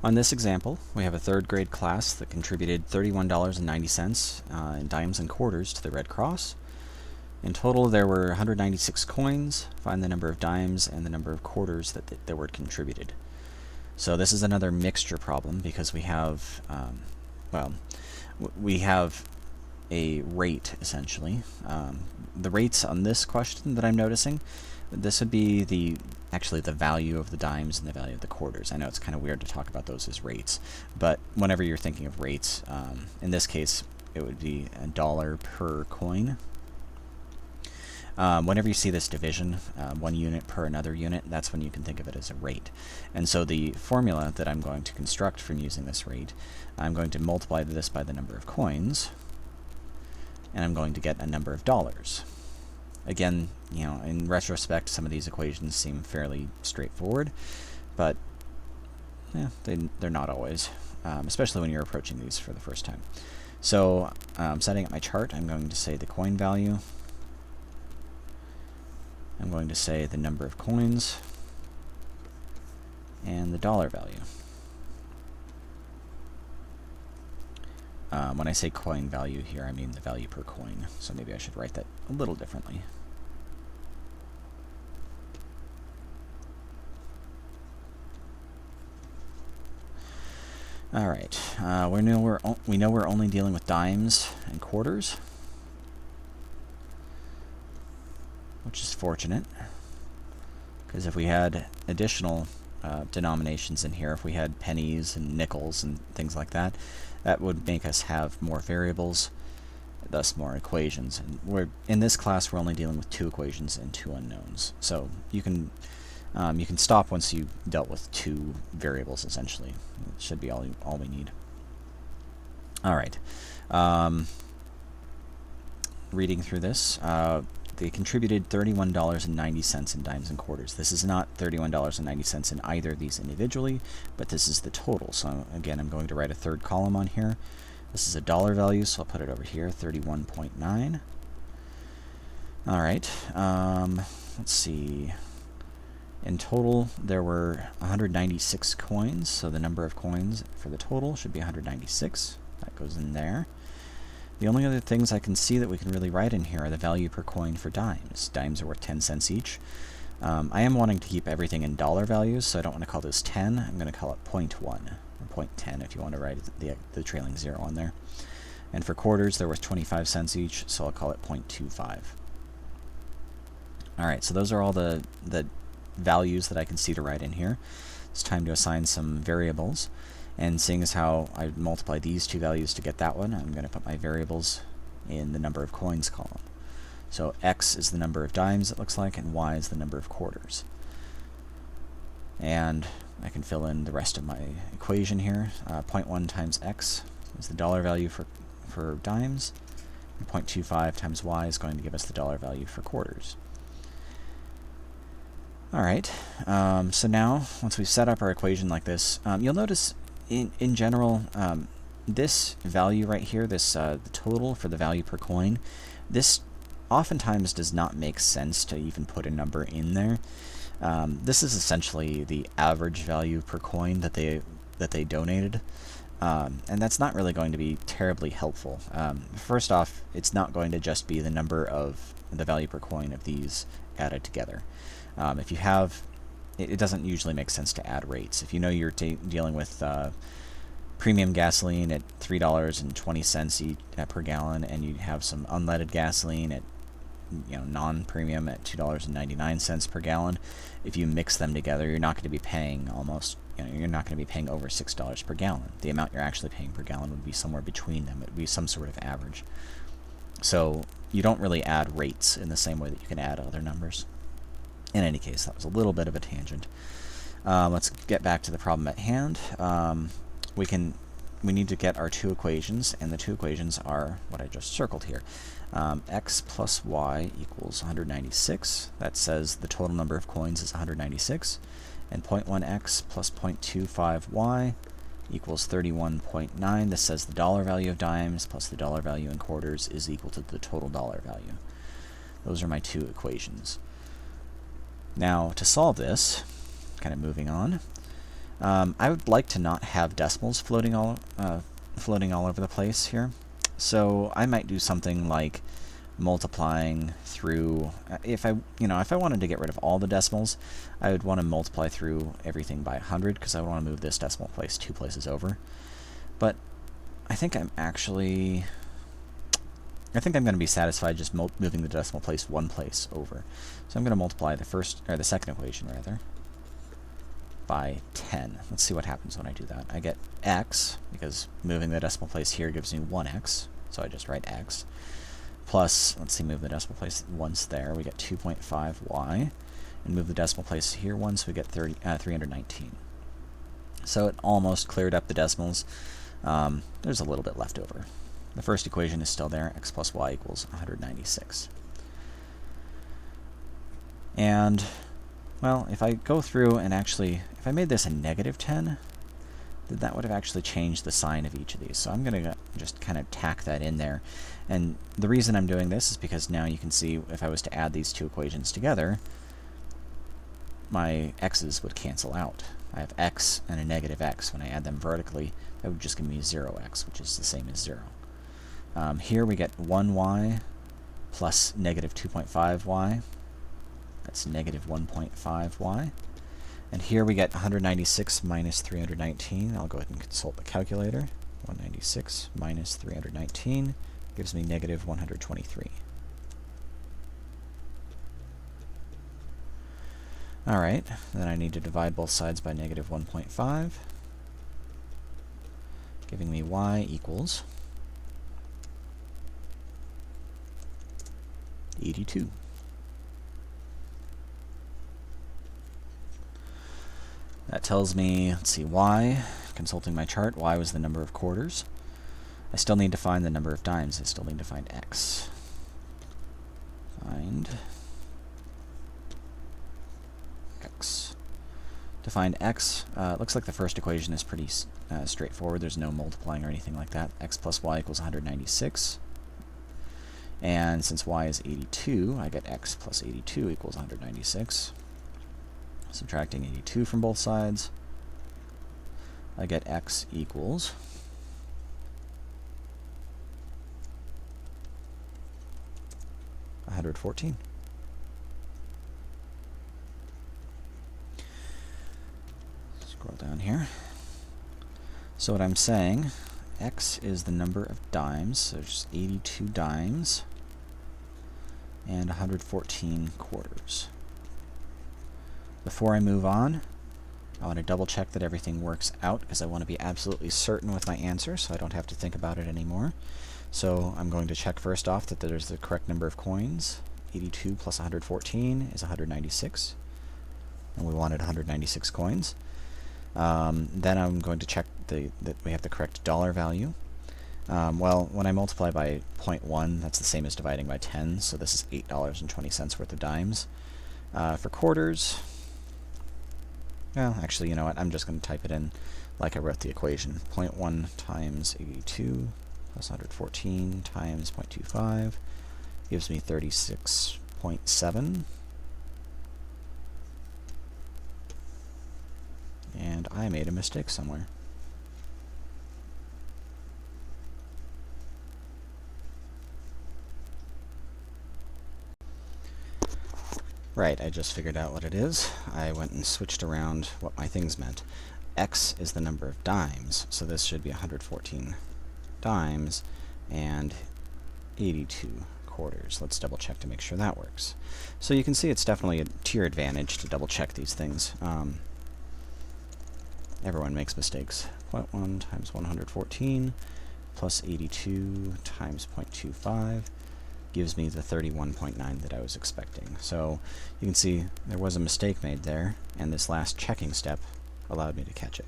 On this example, we have a third grade class that contributed $31.90 in dimes and quarters to the Red Cross. In total, there were 196 coins. Find the number of dimes and the number of quarters that were contributed. So this is another mixture problem because we have, we have a rate, essentially. The rates on this question that I'm noticing, this would be actually the value of the dimes and the value of the quarters. I know it's kind of weird to talk about those as rates, but whenever you're thinking of rates, in this case, it would be $1 per coin. Whenever you see this division, 1 unit per another unit, that's when you can think of it as a rate. And so the formula that I'm going to construct from using this rate, I'm going to multiply this by the number of coins, and I'm going to get a number of dollars. Again, in retrospect, some of these equations seem fairly straightforward, but they're not always, especially when you're approaching these for the first time. So, setting up my chart, I'm going to say the coin value. I'm going to say the number of coins and the dollar value. When I say coin value here, I mean the value per coin, so maybe I should write that a little differently. All right, we know we're only dealing with dimes and quarters, which is fortunate, because if we had additional denominations in here, if we had pennies and nickels and things like that, that would make us have more variables, thus more equations. And in this class, we're only dealing with 2 equations and 2 unknowns. So you can stop once you dealt with 2 variables, essentially. It should be all we need. All right. Reading through this, they contributed $31.90 in dimes and quarters. This is not $31.90 in either of these individually, but this is the total. So again, I'm going to write a third column on here. This is a dollar value, so I'll put it over here, 31.9. All right, let's see. In total, there were 196 coins, so the number of coins for the total should be 196. That goes in there. The only other things I can see that we can really write in here are the value per coin for dimes. Dimes are worth 10 cents each. I am wanting to keep everything in dollar values, so I don't want to call this 10. I'm going to call it 0.1, or 0.10 if you want to write the trailing 0 on there. And for quarters, they're worth 25 cents each, so I'll call it 0.25. All right, so those are all the values that I can see to write in here. It's time to assign some variables. And seeing as how I multiply these 2 values to get that one, I'm going to put my variables in the number of coins column. So x is the number of dimes, it looks like, and y is the number of quarters. And I can fill in the rest of my equation here. 0.1 times x is the dollar value for dimes, and 0.25 times y is going to give us the dollar value for quarters. All right, so now, once we've set up our equation like this, you'll notice in general, this value right here, this the total for the value per coin, this oftentimes does not make sense to even put a number in there. This is essentially the average value per coin that they donated, and that's not really going to be terribly helpful. First off, it's not going to just be the number of the value per coin of these added together. If you have, it doesn't usually make sense to add rates. If you know you're dealing with premium gasoline at $3.20 per gallon, and you have some unleaded gasoline at non-premium at $2.99 per gallon, if you mix them together, you're not going to be paying you're not going to be paying over $6 per gallon. The amount you're actually paying per gallon would be somewhere between them. It would be some sort of average. So you don't really add rates in the same way that you can add other numbers. In any case, that was a little bit of a tangent. Let's get back to the problem at hand. We need to get our 2 equations, and the 2 equations are what I just circled here. X plus y equals 196. That says the total number of coins is 196. And 0.1x plus 0.25y equals 31.9. This says the dollar value of dimes plus the dollar value in quarters is equal to the total dollar value. Those are my 2 equations. Now, to solve this, kind of moving on, I would like to not have decimals floating all over the place here. So I might do something like multiplying through, if I wanted to get rid of all the decimals, I would want to multiply through everything by 100, because I would want to move this decimal place 2 places over. But I think I'm going to be satisfied just moving the decimal place 1 place over. So I'm going to multiply the second equation rather by 10. Let's see what happens when I do that. I get x, because moving the decimal place here gives me 1x, so I just write x, plus, let's see, move the decimal place once there, we get 2.5y, and move the decimal place here once, we get 319. So it almost cleared up the decimals. There's a little bit left over. The first equation is still there, x plus y equals 196. And, well, if I go through and actually, if I made this a negative 10, then that would have actually changed the sign of each of these. So I'm going to just kind of tack that in there. And the reason I'm doing this is because now you can see if I was to add these two equations together, my x's would cancel out. I have x and a negative x. When I add them vertically, that would just give me 0x, which is the same as 0. Here we get 1y plus negative 2.5y. That's negative 1.5y. And here we get 196 minus 319. I'll go ahead and consult the calculator. 196 minus 319 gives me negative 123. Alright, then I need to divide both sides by negative 1.5, giving me y equals 82. That tells me, let's see, y, consulting my chart, y was the number of quarters. I still need to find the number of dimes. I still need to find x. Find x. To find x, it looks like the first equation is pretty straightforward. There's no multiplying or anything like that. X plus y equals 196. And since y is 82, I get x plus 82 equals 196. Subtracting 82 from both sides, I get x equals 114. Scroll down here. So what I'm saying, x is the number of dimes, so there's 82 dimes and 114 quarters. Before I move on, I want to double check that everything works out, because I want to be absolutely certain with my answer so I don't have to think about it anymore. So I'm going to check first off that there's the correct number of coins. 82 plus 114 is 196, and we wanted 196 coins. Then I'm going to check that we have the correct dollar value. Well, when I multiply by 0.1, that's the same as dividing by 10, so this is $8.20 worth of dimes. For quarters, well, actually, you know what? I'm just going to type it in like I wrote the equation. 0.1 times 82 plus 114 times 0.25 gives me 36.7. And I made a mistake somewhere. Right, I just figured out what it is. I went and switched around what my things meant. X is the number of dimes, so this should be 114 dimes and 82 quarters. Let's double check to make sure that works. So you can see it's definitely to your advantage to double check these things. Everyone makes mistakes. 0.1 times 114 plus 82 times 0.25 gives me the 31.9 that I was expecting. So you can see there was a mistake made there, and this last checking step allowed me to catch it.